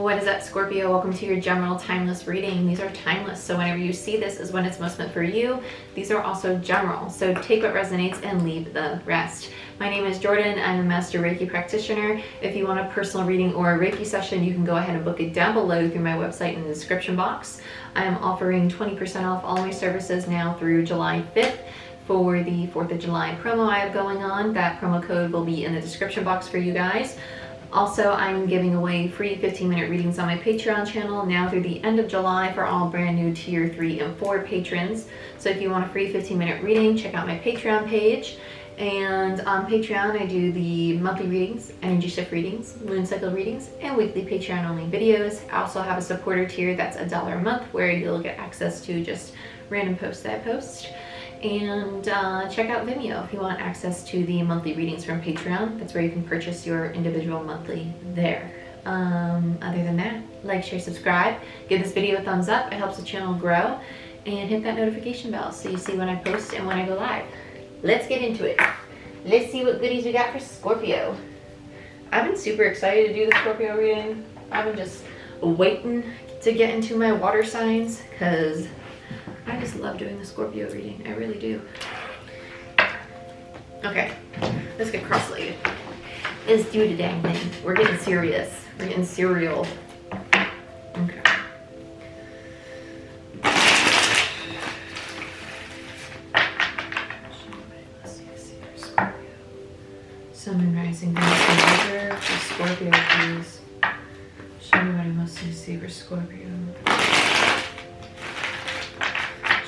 What is up, Scorpio? Welcome to your general timeless reading. These are timeless, so whenever you see this is when it's most meant for you. These are also general, so take what resonates and leave the rest. My name is Jordyn. I'm a Master Reiki practitioner. If you want a personal reading or a Reiki session, you can go ahead and book it down below through my website in the description box. I am offering 20% off all my services now through July 5th. For the 4th of July promo I have going on. That promo code will be in the description box for you guys. Also, I'm giving away free 15-minute readings on my Patreon channel now through the end of July for all brand new tier 3 and 4 patrons. So if you want a free 15-minute reading, check out my Patreon page. And on Patreon, I do the monthly readings, energy shift readings, moon cycle readings, and weekly Patreon only videos. I also have a supporter tier that's $1 a month where you'll get access to just random posts that I post. And check out Vimeo if you want access to the monthly readings from Patreon. That's where you can purchase your individual monthly there. Other than that, like, share, subscribe, give this video a thumbs up. It helps the channel grow, and hit that notification bell so you see when I post and when I go live. Let's get into it. Let's see what goodies we got for Scorpio. I've been super excited to do the Scorpio reading. I've been just waiting to get into my water signs because I just love doing the Scorpio reading. I really do. Okay, let's get cross-legged. Let's do the dang thing. We're getting serious. We're getting serial. Okay. Sun, rising, Venus, for Scorpio, please. Show me what I must see for Scorpio.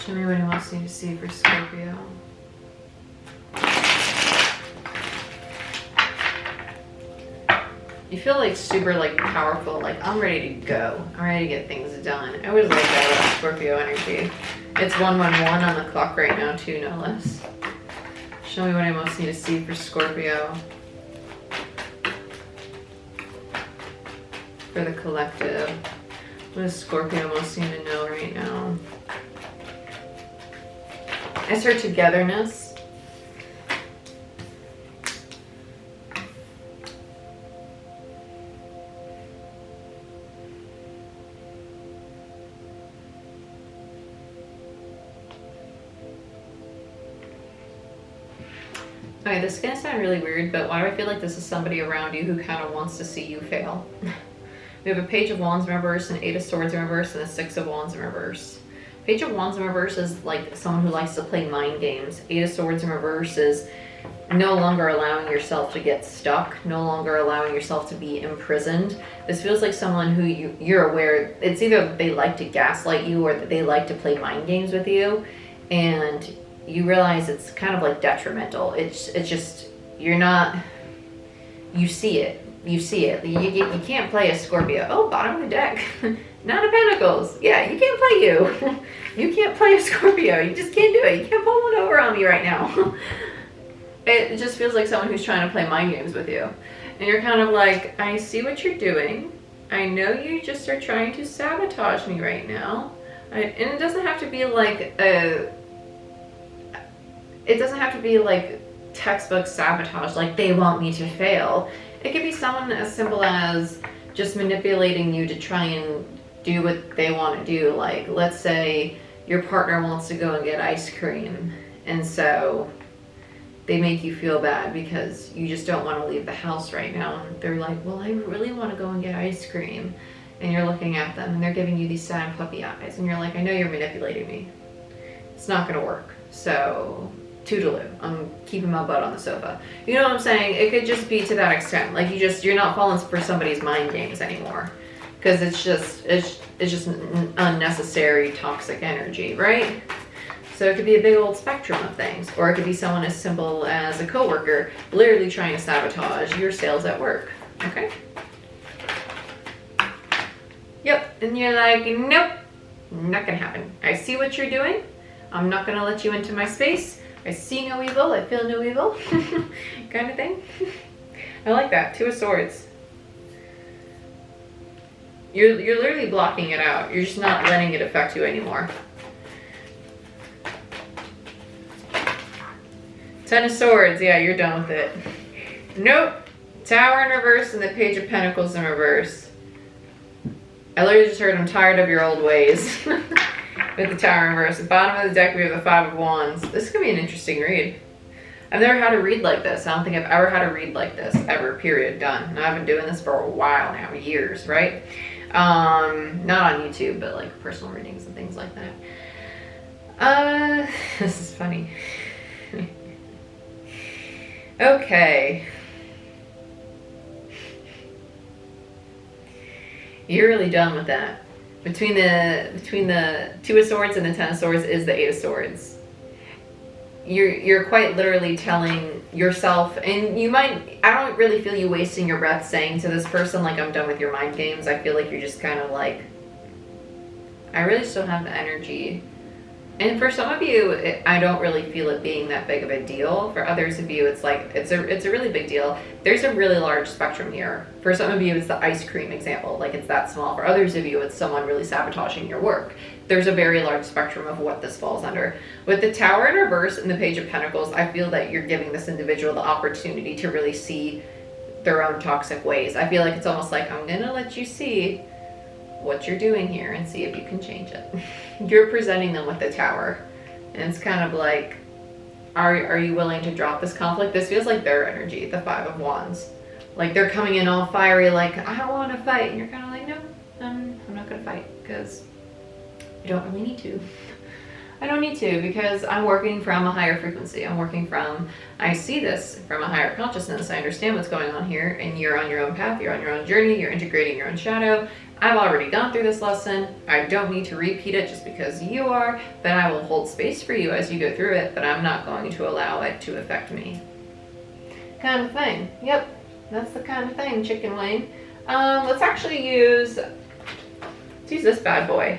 Show me what he wants me to see for Scorpio. You feel like super like powerful, like I'm ready to go. I'm ready to get things done. I always like that about Scorpio energy. It's 111 on the clock right now too, no less. Show me what I most need to see for Scorpio. For the collective. What does Scorpio most need to know right now? It's her togetherness. Okay, this is gonna sound really weird, but why do I feel like this is somebody around you who kind of wants to see you fail? We have a Page of Wands in reverse, an 8 of Swords in reverse, and a 6 of Wands in reverse. Page of Wands in reverse is like someone who likes to play mind games. 8 of Swords in reverse is no longer allowing yourself to get stuck, no longer allowing yourself to be imprisoned. This feels like someone who you're aware, it's either they like to gaslight you or that they like to play mind games with you, and you realize it's kind of like detrimental. It's just, you're not, you see it. You see it. You can't play a Scorpio. Oh, bottom of the deck. Nine of Pentacles. Yeah, you can't play you. You can't play a Scorpio. You just can't do it. You can't pull one over on me right now. It just feels like someone who's trying to play mind games with you. And you're kind of like, I see what you're doing. I know you just are trying to sabotage me right now. And it doesn't have to be like it doesn't have to be like textbook sabotage, like they want me to fail. It could be someone as simple as just manipulating you to try and do what they want to do. Like, let's say your partner wants to go and get ice cream, and so they make you feel bad because you just don't want to leave the house right now. And they're like, well, I really want to go and get ice cream. And you're looking at them and they're giving you these sad puppy eyes. And you're like, I know you're manipulating me. It's not going to work. So toodaloo, I'm keeping my butt on the sofa. You know what I'm saying? It could just be to that extent. Like you're not falling for somebody's mind games anymore, because it's just unnecessary toxic energy, right? So it could be a big old spectrum of things, or it could be someone as simple as a coworker literally trying to sabotage your sales at work. Okay. Yep, and you're like, nope, not gonna happen. I see what you're doing. I'm not gonna let you into my space. I see no evil, I feel no evil, kind of thing. I like that. 2 of Swords. You're literally blocking it out. You're just not letting it affect you anymore. 10 of Swords. Yeah, you're done with it. Nope. Tower in reverse and the Page of Pentacles in reverse. I literally just heard I'm tired of your old ways. With the Tower in reverse. At the bottom of the deck we have the Five of Wands. This is going to be an interesting read. I've never had a read like this. I don't think I've ever had a read like this, ever, period, done. And I've been doing this for a while now, years, right? Not on YouTube, but like personal readings and things like that. This is funny. Okay. You're really done with that. Between the Two of Swords and the Ten of Swords is the Eight of Swords. You're quite literally telling yourself, and you might, I don't really feel you wasting your breath saying to this person, like, I'm done with your mind games. I feel like you're just kind of like, I really still have the energy. And for some of you, I don't really feel it being that big of a deal. For others of you, it's like, it's a really big deal. There's a really large spectrum here. For some of you, it's the ice cream example, like it's that small. For others of you, it's someone really sabotaging your work. There's a very large spectrum of what this falls under. With the Tower in reverse and the Page of Pentacles, I feel that you're giving this individual the opportunity to really see their own toxic ways. I feel like it's almost like, I'm gonna let you see what you're doing here and see if you can change it. You're presenting them with the Tower, and it's kind of like, are you willing to drop this conflict? This feels like their energy, the Five of Wands. Like they're coming in all fiery, like, I want to fight, and you're kind of like, no, I'm not gonna fight, because I don't really need to. I don't need to, because I'm working from a higher frequency. I see this from a higher consciousness. I understand what's going on here, and you're on your own path, you're on your own journey, you're integrating your own shadow. I've already gone through this lesson. I don't need to repeat it just because you are, but I will hold space for you as you go through it, but I'm not going to allow it to affect me. Kind of thing. Yep, that's the kind of thing, Chicken Wing. Let's actually use this bad boy.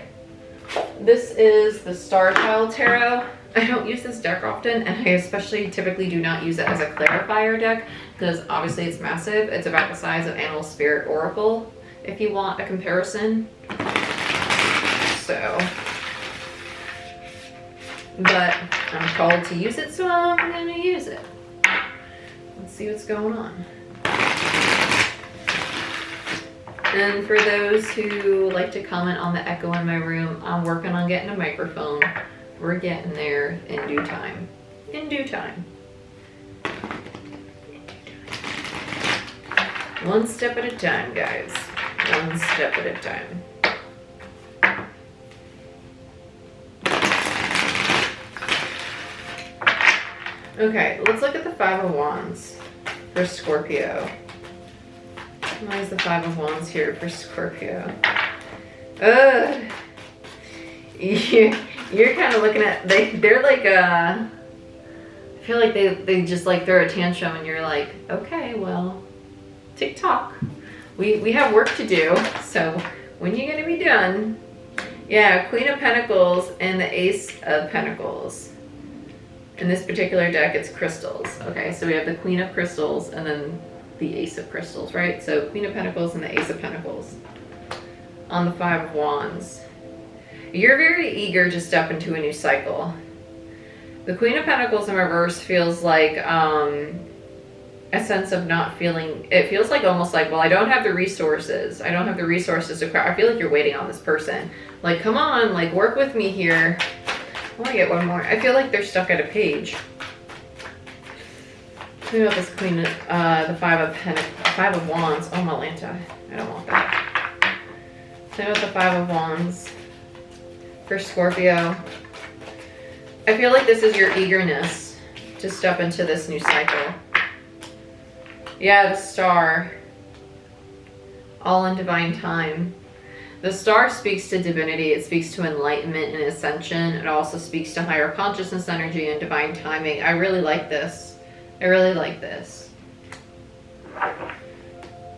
This is the Fairchild Tarot. I don't use this deck often, and I especially typically do not use it as a clarifier deck, because obviously it's massive. It's about the size of Animal Spirit Oracle, if you want a comparison. So, but I'm called to use it, so I'm gonna use it. Let's see what's going on. And for those who like to comment on the echo in my room, I'm working on getting a microphone. We're getting there in due time. In due time. One step at a time, guys. One step at a time. Okay, let's look at the Five of Wands for Scorpio. Why is the Five of Wands here for Scorpio? You're kind of looking at, they're like, I feel like they just like throw a tantrum, and you're like, okay, well, tick-tock. We have work to do, so when you gonna be done? Yeah, Queen of Pentacles and the Ace of Pentacles. In this particular deck, it's crystals. Okay, so we have the Queen of Crystals and then the Ace of Crystals, right? So Queen of Pentacles and the Ace of Pentacles on the Five of Wands. You're very eager to step into a new cycle. The Queen of Pentacles in reverse feels like a sense of not feeling, it feels like almost like, well, I don't have the resources. I don't have the resources to craft. I feel like you're waiting on this person. Like, come on, like, work with me here. I want to get one more. I feel like they're stuck at a page. What about this Queen, the Five of Wands. Oh, Malanta. I don't want that. What about the Five of Wands for Scorpio? I feel like this is your eagerness to step into this new cycle. Yeah, the Star. All in divine time. The Star speaks to divinity. It speaks to enlightenment and ascension. It also speaks to higher consciousness energy and divine timing. I really like this. I really like this.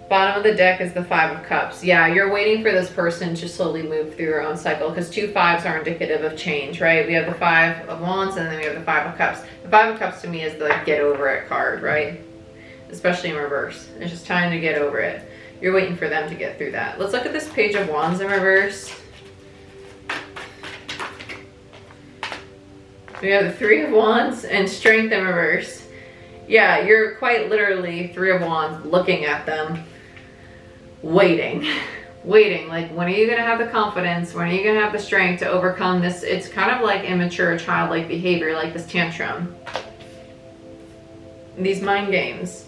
Bottom of the deck is the Five of Cups. Yeah, you're waiting for this person to slowly move through their own cycle, because 2 5s are indicative of change, right? We have the Five of Wands, and then we have the Five of Cups. The Five of Cups to me is the get over it card, right? Especially in reverse. It's just time to get over it. You're waiting for them to get through that. Let's look at this Page of Wands in reverse. We have the Three of Wands and Strength in reverse. Yeah, you're quite literally Three of Wands looking at them, waiting waiting. Like, when are you going to have the confidence? When are you going to have the strength to overcome this? It's kind of like immature childlike behavior, like this tantrum. These mind games.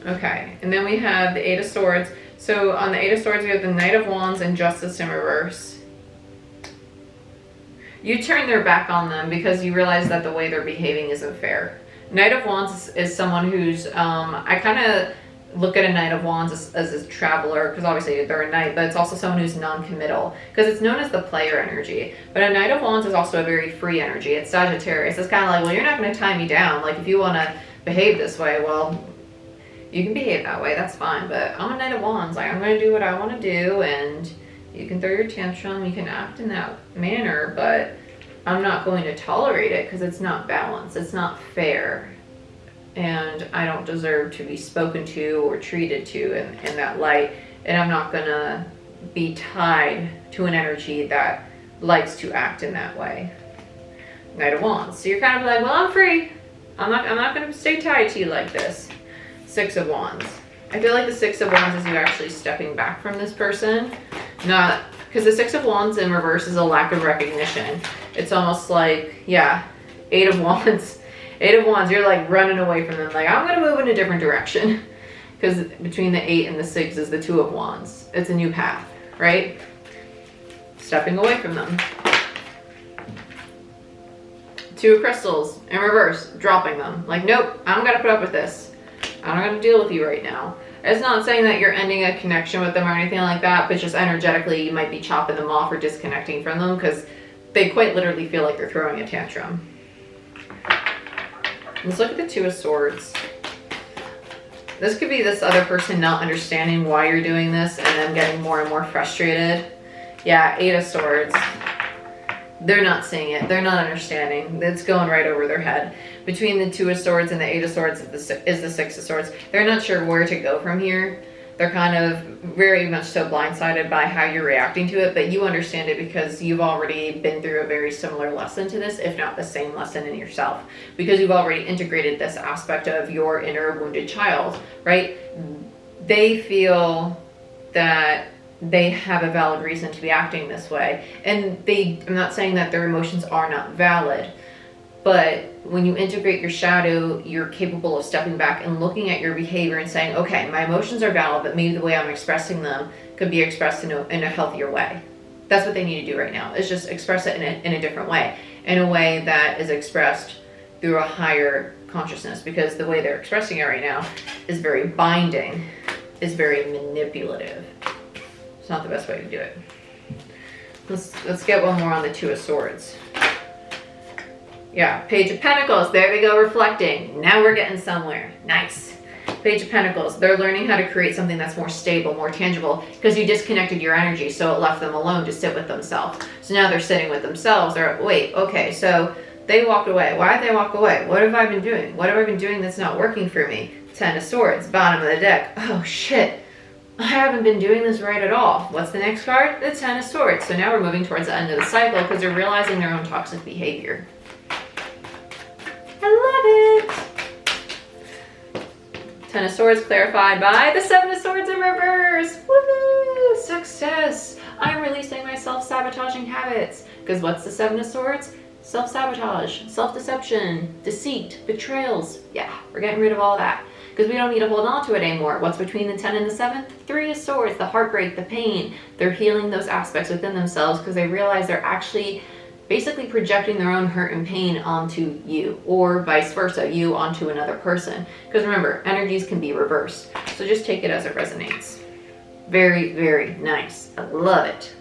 Okay, and then we have the Eight of Swords. So on the Eight of Swords, we have the Knight of Wands and Justice in reverse. You turn their back on them because you realize that the way they're behaving isn't fair. Knight of Wands is someone who's, I kind of look at a Knight of Wands as a traveler, because obviously they're a knight, but it's also someone who's non-committal, because it's known as the player energy. But a Knight of Wands is also a very free energy. It's Sagittarius. It's kind of like, well, you're not going to tie me down. Like, if you want to behave this way, well, you can behave that way. That's fine. But I'm a Knight of Wands. Like, I'm going to do what I want to do, and you can throw your tantrum. You can act in that manner, but I'm not going to tolerate it because it's not balanced. It's not fair. And I don't deserve to be spoken to or treated to in that light. And I'm not gonna be tied to an energy that likes to act in that way. Knight of Wands. So you're kind of like, well, I'm free. I'm not gonna stay tied to you like this. Six of Wands. I feel like the Six of Wands is you actually stepping back from this person. Not, because the Six of Wands in reverse is a lack of recognition. It's almost like, yeah, Eight of Wands. Eight of Wands, you're like running away from them. Like, I'm going to move in a different direction. Because between the 8 and the 6 is the Two of Wands. It's a new path, right? Stepping away from them. Two of Crystals in reverse, dropping them. Like, nope, I don't got to put up with this. I'm not going to deal with you right now. It's not saying that you're ending a connection with them or anything like that, but just energetically you might be chopping them off or disconnecting from them because they quite literally feel like they're throwing a tantrum. Let's look at the Two of Swords. This could be this other person not understanding why you're doing this and then getting more and more frustrated. Yeah, Eight of Swords. They're not seeing it. They're not understanding. It's going right over their head. Between the Two of Swords and the Eight of Swords is the Six of Swords. They're not sure where to go from here. They're kind of very much so blindsided by how you're reacting to it, but you understand it because you've already been through a very similar lesson to this, if not the same lesson in yourself, because you've already integrated this aspect of your inner wounded child, right? They feel that they have a valid reason to be acting this way. And I'm not saying that their emotions are not valid, but when you integrate your shadow, you're capable of stepping back and looking at your behavior and saying, okay, my emotions are valid, but maybe the way I'm expressing them could be expressed in a healthier way. That's what they need to do right now, is just express it in a different way, in a way that is expressed through a higher consciousness, because the way they're expressing it right now is very binding, is very manipulative. It's not the best way to do it. Let's get one more on the Two of Swords. Yeah, Page of Pentacles. There we go, reflecting. Now we're getting somewhere. Nice. Page of Pentacles. They're learning how to create something that's more stable, more tangible, because you disconnected your energy, so it left them alone to sit with themselves. So now they're sitting with themselves. They're like, wait, okay, so they walked away. Why did they walk away? What have I been doing? What have I been doing that's not working for me? Ten of Swords, bottom of the deck. Oh, shit. I haven't been doing this right at all. What's the next card? The Ten of Swords. So now we're moving towards the end of the cycle because they're realizing their own toxic behavior. I love it. Ten of Swords clarified by the Seven of Swords in reverse. Woohoo! Success. I'm releasing my self-sabotaging habits. Because what's the Seven of Swords? Self-sabotage, self-deception, deceit, betrayals. Yeah, we're getting rid of all that. Because we don't need to hold on to it anymore. What's between the 10 and the 7? Three of Swords, the heartbreak, the pain. They're healing those aspects within themselves because they realize they're actually basically projecting their own hurt and pain onto you, or vice versa, you onto another person. Because remember, energies can be reversed. So just take it as it resonates. Very, very nice. I love it.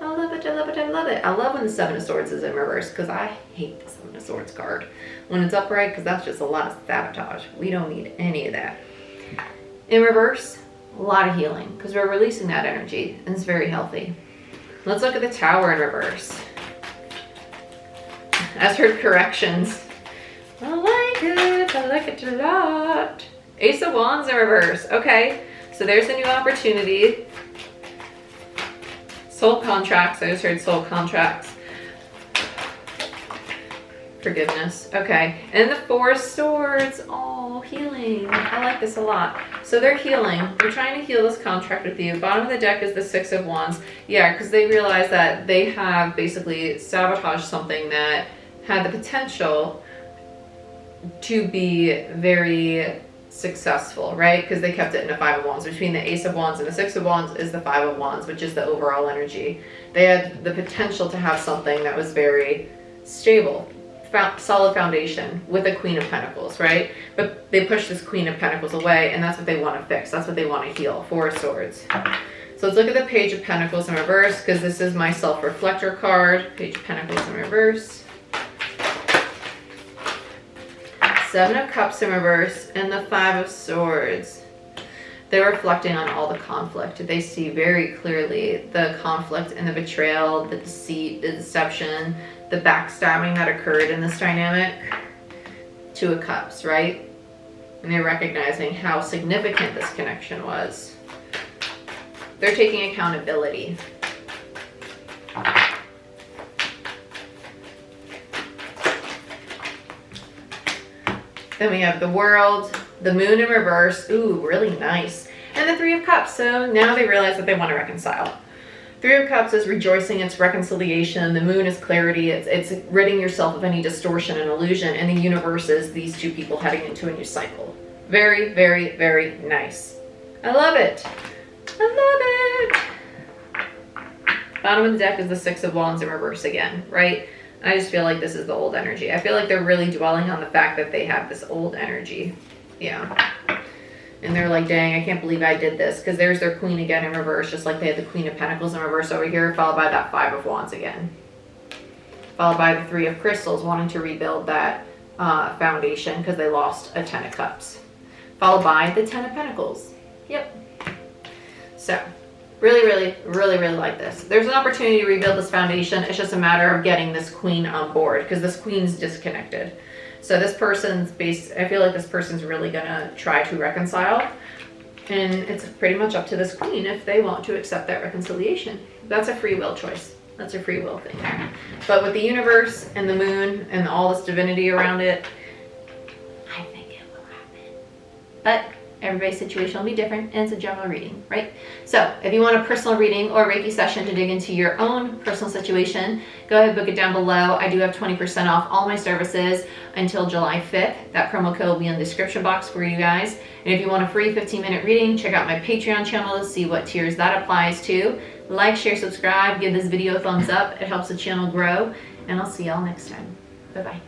I love it, I love it, I love it. I love when the Seven of Swords is in reverse because I hate the Seven of Swords card when it's upright, because that's just a lot of sabotage. We don't need any of that. In reverse, a lot of healing because we're releasing that energy and it's very healthy. Let's look at the Tower in reverse. As heard corrections. I like it a lot. Ace of Wands in reverse. Okay, so there's a new opportunity. Soul contracts. I just heard soul contracts. forgiveness. Okay. And the Four of Swords. Oh, healing. I like this a lot. So they're healing. They're trying to heal this contract with you. Bottom of the deck is the Six of Wands. Yeah, because they realize that they have basically sabotaged something that had the potential to be very successful, right? Because they kept it in a Five of Wands. Between the Ace of Wands and the Six of Wands is the Five of Wands, which is the overall energy. They had the potential to have something that was very stable, solid foundation with a Queen of Pentacles, right? But they pushed this Queen of Pentacles away, and that's what they want to fix. That's what they want to heal. Four of Swords. So let's look at the Page of Pentacles in reverse, because this is my self-reflector card. Page of Pentacles in reverse. Seven of Cups in reverse, and the Five of Swords. They're reflecting on all the conflict. They see very clearly the conflict and the betrayal, the deceit, the deception, the backstabbing that occurred in this dynamic. Two of Cups, right? And they're recognizing how significant this connection was. They're taking accountability. Then we have the World, the Moon in reverse. Ooh, really nice. And the Three of Cups. So now they realize that they want to reconcile. Three of Cups is rejoicing, it's reconciliation. The Moon is clarity. It's ridding yourself of any distortion and illusion. And the universe is these two people heading into a new cycle. Very, very, very nice. I love it. I love it. Bottom of the deck is the Six of Wands in reverse again, right? I just feel like this is the old energy. I feel like they're really dwelling on the fact that they have this old energy. Yeah. And they're like, dang, I can't believe I did this. Because there's their Queen again in reverse, just like they had the Queen of Pentacles in reverse over here, followed by that Five of Wands again. Followed by the Three of Crystals, wanting to rebuild that foundation because they lost a Ten of Cups. Followed by the Ten of Pentacles. Yep. So, really, really, really, really like this. There's an opportunity to rebuild this foundation. It's just a matter of getting this Queen on board because this Queen's disconnected. So this person's I feel like this person's really gonna try to reconcile. And it's pretty much up to this Queen if they want to accept that reconciliation. That's a free will choice. That's a free will thing. But with the universe and the moon and all this divinity around it, I think it will happen. But everybody's situation will be different, and it's a general reading, right? So if you want a personal reading or Reiki session to dig into your own personal situation, go ahead and book it down below. I do have 20% off all my services until July 5th. That promo code will be in the description box for you guys. And if you want a free 15-minute reading, check out my Patreon channel to see what tiers that applies to. Like, share, subscribe, give this video a thumbs up. It helps the channel grow, and I'll see y'all next time. Bye-bye.